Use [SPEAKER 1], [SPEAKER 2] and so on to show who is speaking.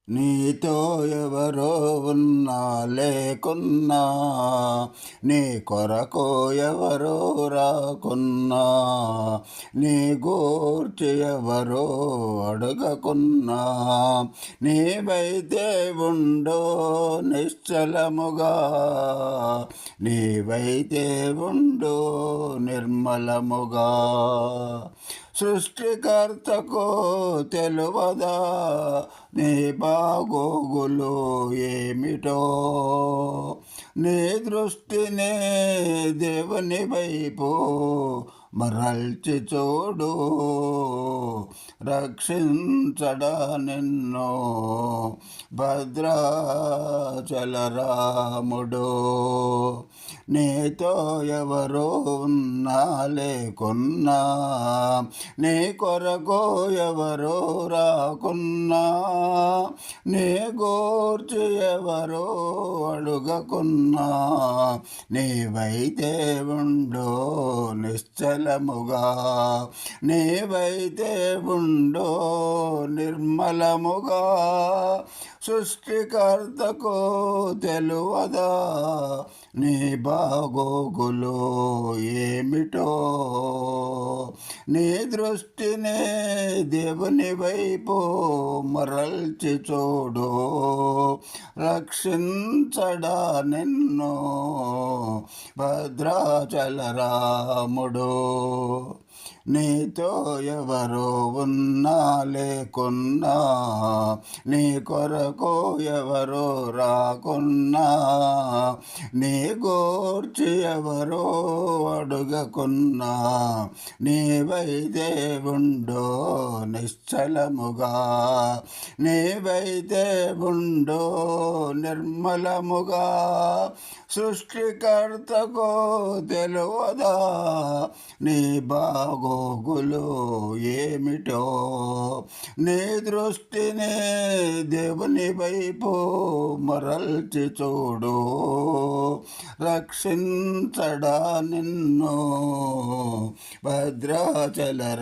[SPEAKER 1] నీతో ఎవరో ఉన్నా లేకున్నా, నీ కొరకు ఎవరో రాకున్నా, నీ గూర్చి ఎవరో అడగకున్నా, నీవైతే ఉండో నిశ్చలముగా, నీవైతే ఉండో నిర్మలముగా. సృష్టికర్తకు తెలువదా నీ బాగోగులు ఏమిటో? నీ దృష్టినే దేవుని వైపు మరల్చి చూడు, రక్షించడా నిన్ను భద్రాచలరాముడు. నీతో ఎవరో ఉన్నా లేకున్నా, నీ కొరకు ఎవరో రాకున్నా, నీ గూర్చి ఎవరో అడుగకున్నా, నీవైతే ఉండో నిశ్చలముగా, నీవైతే ఉండో నిర్మలముగా. సృష్టికర్తకు తెలువదా నీ బాగోగులు ఏమిటో? నీ దృష్టిని దేవుని వైపు మరల్చి చూడు, రక్షించడా నిన్ను భద్రాచలరాముడు. నీతో ఎవరో ఉన్నా లేకున్నా, నీ కొరకు ఎవరో రాకున్నా, నీ గూర్చి ఎవరో అడుగకున్నా, నీవైతే ఉండో నిశ్చలముగా, నీవైతే ఉండో నిర్మలముగా. సృష్టికర్తకు తెలువదా నీ బాగోగులు ఏమిటో? నీ దృష్టిని దేవుని వైపు మరల్చి చూడు, రక్షించడా నిన్ను భద్రాచలరాముడు.